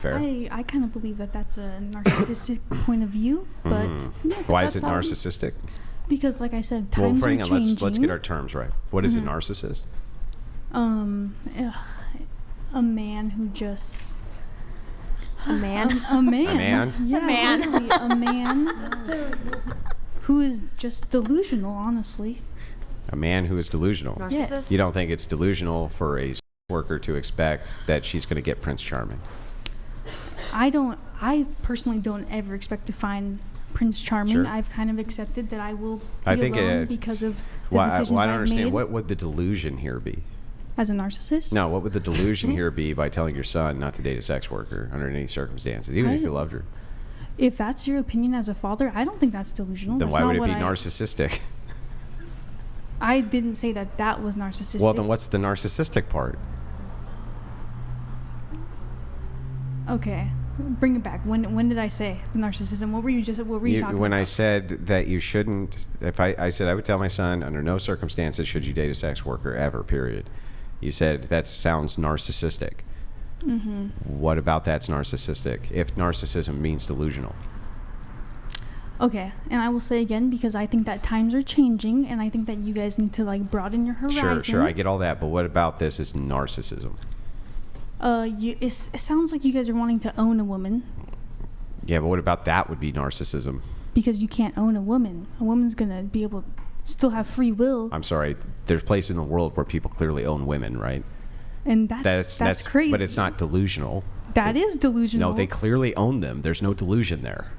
Fair. I kind of believe that that's a narcissistic point of view, but why is it narcissistic? Because, like I said, times are changing. Let's get our terms right. What is a narcissist? A man who just a man. A man. A man. Yeah, a man. literally, a man who is just delusional. Honestly. A man who is delusional. Narcissist. Yes. You don't think it's delusional for a worker to expect that she's going to get Prince Charming? I personally don't ever expect to find Prince Charming. Sure. I've kind of accepted that I will be alone because of the decisions I don't I've understand. made. What would the delusion here be? As a narcissist? No, what would the delusion here be by telling your son not to date a sex worker under any circumstances, even if you loved her? If that's your opinion as a father, I don't think that's delusional. Then That's why not would it be what narcissistic? I didn't say that was narcissistic. Well, then what's the narcissistic part? Okay, bring it back. When did I say the narcissism? What were you talking about? When I said that you shouldn't, I said I would tell my son under no circumstances should you date a sex worker ever, period. You said that sounds narcissistic. Mm-hmm. What about that's narcissistic if narcissism means delusional? Okay, and I will say again, because I think that times are changing, and I think that you guys need to broaden your horizon. Sure, I get all that, but what about this is narcissism? It sounds like you guys are wanting to own a woman. Yeah, but what about that would be narcissism? Because you can't own a woman. A woman's gonna be able to still have free will. I'm sorry, there's places in the world where people clearly own women, right? And that's crazy. But it's not delusional. That is delusional. No, they clearly own them. There's no delusion there.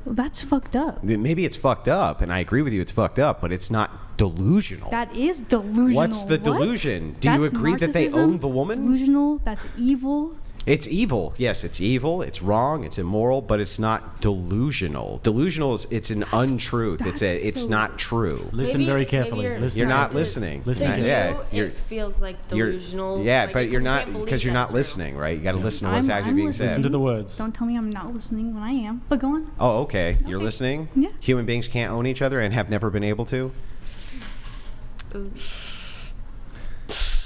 Well, that's fucked up. Maybe it's fucked up, and I agree with you, it's fucked up, but it's not delusional. That is delusional. What's the delusion? Do you agree that they own the woman? Delusional. That's evil. It's evil. Yes, it's evil. It's wrong. It's immoral, but it's not delusional. Delusional is it's an untruth. It's not true. Listen very carefully. You're not listening. Listen. It feels like delusional. But you're not because you're not listening, right? You got to listen to what's actually being said. Listen to the words. Don't tell me I'm not listening when I am. But go on. Oh, okay. You're listening? Yeah. Human beings can't own each other and have never been able to? Ooh.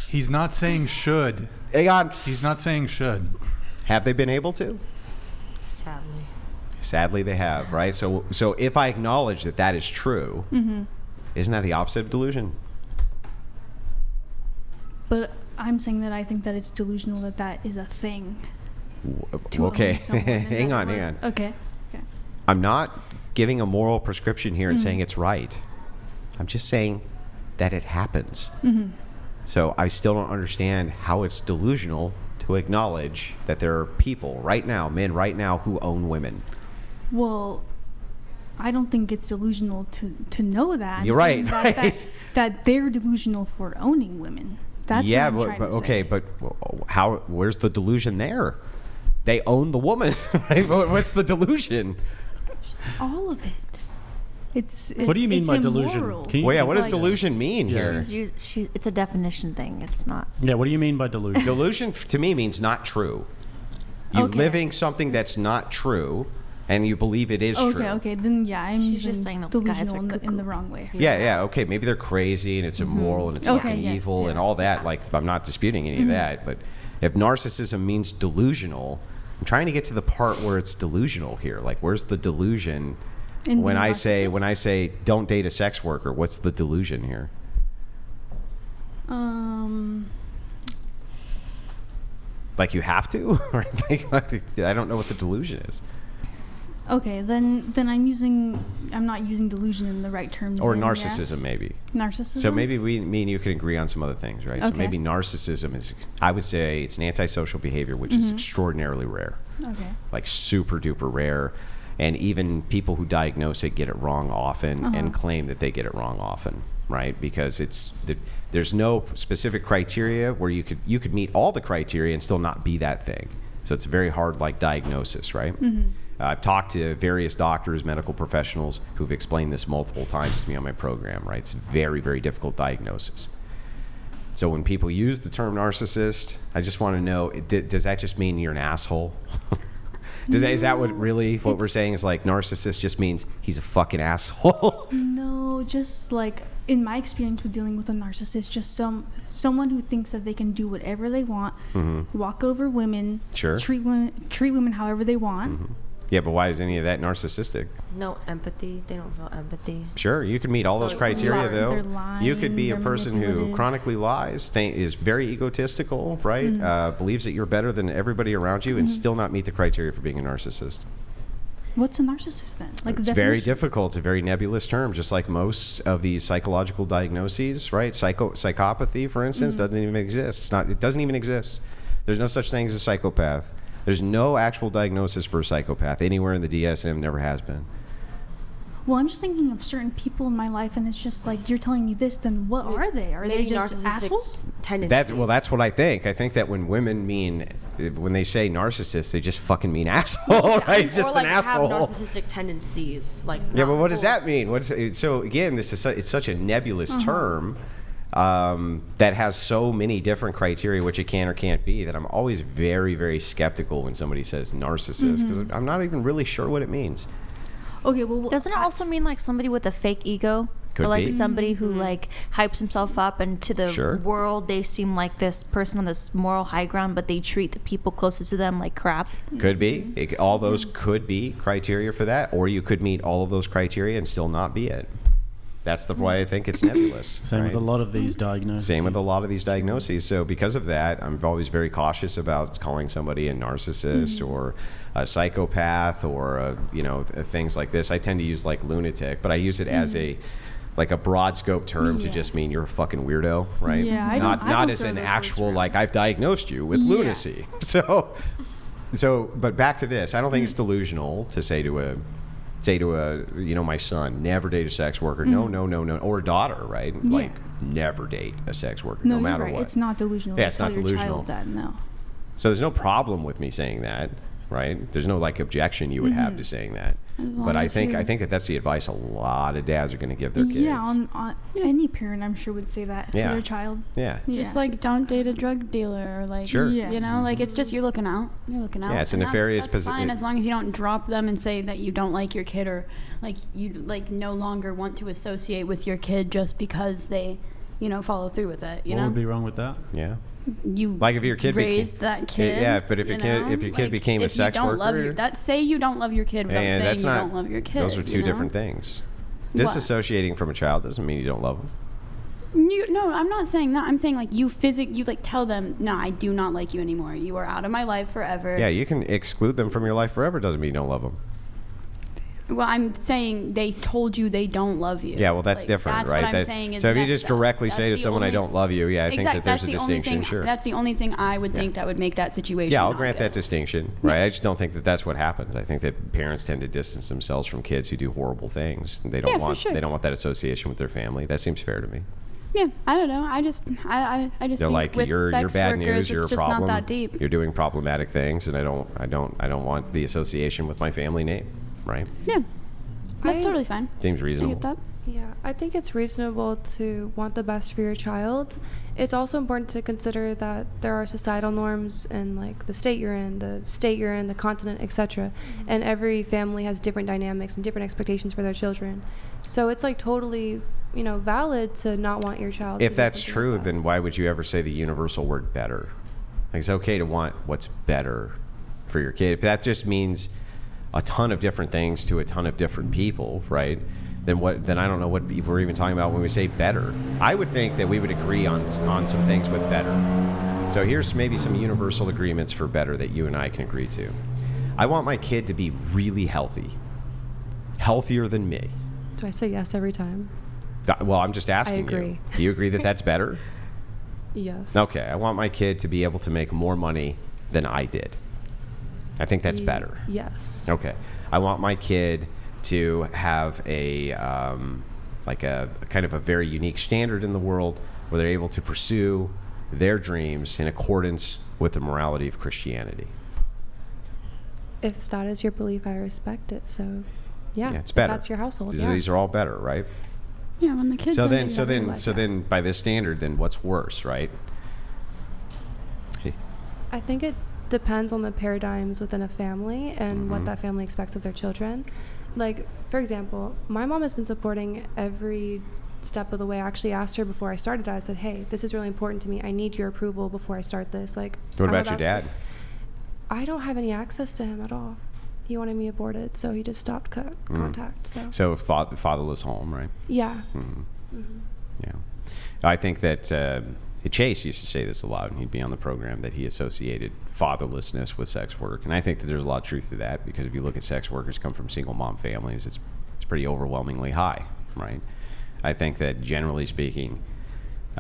He's not saying should. Hang on. He's not saying should. Have they been able to? Sadly. Sadly, they have, right? So if I acknowledge that that is true, isn't that the opposite of delusion? But I'm saying that I think that it's delusional that is a thing. Okay. Own someone, hang on. Okay. I'm not giving a moral prescription here and saying it's right. I'm just saying that it happens. So I still don't understand how it's delusional to acknowledge that there are people right now, men right now, who own women. Well, I don't think it's delusional to know that. You're right, that they're delusional for owning women. That's what I'm trying to say. Okay, but how? Where's the delusion there? They own the woman. Right? What's the delusion? All of it. It's what do you mean by delusion? Immoral. What does delusion mean here? It's a definition thing. It's not. Yeah, what do you mean by delusion? Delusion to me means not true. You living something that's not true, and you believe it is true. Okay, then yeah, I'm She's just saying those guys are delusional in the wrong way. Yeah, okay, maybe they're crazy and it's immoral and it's fucking evil and all that. Like, I'm not disputing any of that, but if narcissism means delusional, I'm trying to get to the part where it's delusional here. Like, where's the delusion? When I say don't date a sex worker, what's the delusion here? Like you have to? I don't know what the delusion is. Okay, then I'm not using delusion in the right terms. Or narcissism, maybe. Narcissism? So maybe me and you can agree on some other things, right? Okay. So maybe narcissism is, I would say it's an antisocial behavior, which is extraordinarily rare. Okay. Like super duper rare. And even people who diagnose it get it wrong often and claim that they get it wrong often, right? Because there's no specific criteria where you could meet all the criteria and still not be that thing. So it's a very hard diagnosis, right? I've talked to various doctors, medical professionals who've explained this multiple times to me on my program, right? It's a very, very difficult diagnosis. So when people use the term narcissist, I just want to know, does that just mean you're an asshole? Is that what we're saying is like narcissist just means he's a fucking asshole? No, just like in my experience with dealing with a narcissist, just someone who thinks that they can do whatever they want, walk over women, Sure. treat women however they want. Yeah, but why is any of that narcissistic? No empathy. They don't feel empathy. Sure, you can meet all those criteria, though. They're lying, You could be a they're person who manipulative. chronically lies, is very egotistical, right? Believes that you're better than everybody around you, and still not meet the criteria for being a narcissist. What's a narcissist then? Like It's the very definition? difficult. It's a very nebulous term, just like most of these psychological diagnoses, right? Psychopathy, for instance, doesn't even exist. It doesn't even exist. There's no such thing as a psychopath. There's no actual diagnosis for a psychopath anywhere in the DSM. Never has been. Well, I'm just thinking of certain people in my life, and it's just like, you're telling me this, then what are they? Are they Maybe just narcissistic assholes? tendencies. That's what I think. I think that when they say narcissist, they just fucking mean asshole, right? Just or like an asshole. have narcissistic tendencies. Like Yeah, not but what does full. that mean? So again, it's such a nebulous term that has so many different criteria, which it can or can't be, that I'm always very, very skeptical when somebody says narcissist, because I'm not even really sure what it means. Okay, well, Doesn't it also mean like somebody with a fake ego? Could or like be. somebody who like hypes himself up, and to the Sure. world they seem like this person on this moral high ground, but they treat the people closest to them like crap. Could be. All those could be criteria for that, or you could meet all of those criteria and still not be it. That's the why I think it's nebulous. Same with a right? lot of these diagnoses. Same with a lot of these diagnoses. So because of that, I'm always very cautious about calling somebody a narcissist or a psychopath or things like this. I tend to use like lunatic, but I use it as a broad scope term to just mean you're a fucking weirdo, right? Yeah, I not don't as throw an those words actual around. like I've diagnosed you with Yeah. lunacy. So but back to this. I don't think it's delusional to say to a my son, never date a sex worker. No, or a daughter, right? Yeah. Like never date a sex worker, no, no matter you're right. what. It's not delusional. Yeah, to it's tell not your delusional. child that, no. So there's no problem with me saying that, right? There's no like objection you would have to saying that. As long But I as think you- that's the advice a lot of dads are going to give their kids. Yeah, on any parent, I'm sure, would say that to Yeah. their child. Yeah. Just like don't date a drug dealer or like Sure. Yeah. you know, like it's just you're looking out. You're looking out. Yeah, it's a and that's- nefarious that's fine posi- as long as you don't drop them and say that you don't like your kid or like you like no longer want to associate with your kid just because they, follow through with it. You What know, would be wrong with that? Yeah. you Like if your kid raised that kid. Yeah, but if your kid became a sex worker, say you don't love your kid without and saying that's you not. don't love your kid. Those are two different things. Disassociating from a child doesn't mean you don't love them. No, I'm not saying that. I'm saying like you tell them, no, I do not like you anymore. You are out of my life forever. Yeah, you can exclude them from your life forever. Doesn't mean you don't love them. Well, I'm saying they told you they don't love you. Yeah, well, that's Like, different, that's right? What I'm saying is so if you messed just up. directly That's say to the someone, "I only- don't love you," yeah, I think that there's that's a the only distinction. thing, Sure. That's the only thing I would think that would make that situation. Yeah, I'll not grant good. that distinction, right? I just don't think that that's what happens. I think that parents tend to distance themselves from kids who do horrible things. They don't Yeah, for want sure. they don't want that association with their family. That seems fair to me. Yeah, I don't know. I just They're think like, with you're sex bad workers, news. You're it's a just problem. not that deep. You're doing problematic things, and I don't want the association with my family name, right? Yeah, that's I- totally fine. Seems I reasonable. get that. Yeah, I think it's reasonable to want the best for your child. It's also important to consider that there are societal norms in like the state you're in, the continent, etc. And every family has different dynamics and different expectations for their children. So it's like totally, valid to not want your child to If do that's something true, like that. then why would you ever say the universal word better? Like, it's okay to want what's better for your kid. If that just means a ton of different things to a ton of different people, right? Then I don't know what we're even talking about when we say better. I would think that we would agree on some things with better. So here's maybe some universal agreements for better that you and I can agree to. I want my kid to be really healthy. Healthier than me. Do I say yes every time? Well, I'm just asking you. agree. Do you agree that that's better? Yes. Okay, I want my kid to be able to make more money than I did. I think that's better. Yes. Okay, I want my kid to have a kind of a very unique standard in the world where they're able to pursue their dreams in accordance with the morality of Christianity. If that is your belief, I respect it. So, yeah, Yeah, it's better. That's your household. These are all better, right? Yeah, when the kids. So are then, big, so that's then, what I so thought. then, by this standard, then what's worse, right? I think it depends on the paradigms within a family and what that family expects of their children. Like, for example, my mom has been supporting every step of the way. I actually asked her before I started. I said, hey, this is really important to me. I need your approval before I start this. Like, What I'm about your about dad? I don't have any access to him at all. He wanted me aborted, so he just stopped contact. So fatherless home, right? Yeah. Yeah. I think that Chase used to say this a lot when he'd be on the program, that he associated fatherlessness with sex work. And I think that there's a lot of truth to that, because if you look at sex workers come from single mom families, it's pretty overwhelmingly high, right? I think that generally speaking,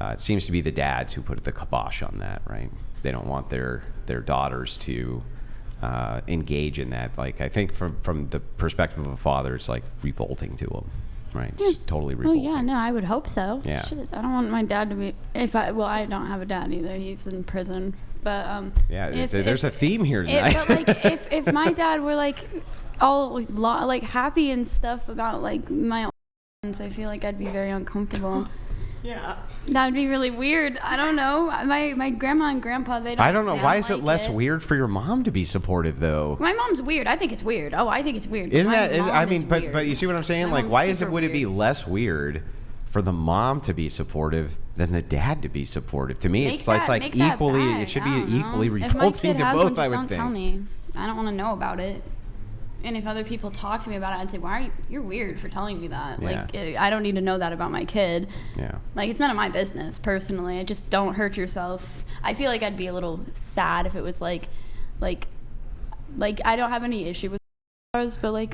it seems to be the dads who put the kibosh on that, right? They don't want their daughters to engage in that. Like, I think from the perspective of a father, it's like revolting to them, right? It's just totally Well, revolting. yeah, no, I would hope so. Yeah. Shit, I don't want my dad to be. I don't have a dad either. He's in prison. But Yeah, there's a theme here tonight. But like, if my dad were like all like happy and stuff about like my friends, I feel like I'd be very uncomfortable. Yeah. That would be really weird. I don't know. My grandma and grandpa, they don't. I don't know. they Why don't is it like less weird for your mom to be supportive, though? My mom's weird. I think it's weird. Oh, I think it's weird. Isn't My that? mom I is mean, but weird. you see what I'm saying? My Like, mom's why is it? super Would it be weird. less weird for the mom to be supportive than the dad to be supportive? To me, it's like Make that equally. bad. It should I be don't know. equally If my revolting kid to has both. one, just I would don't think. tell me. I don't want to know about it. And if other people talk to me about it, I'd say, "Why are you're weird for telling me that?" Yeah. Like, I don't need to know that about my kid. Yeah. Like, it's none of my business, personally. I just don't hurt yourself. I feel like I'd be a little sad if it was like I don't have any issue with ours, but like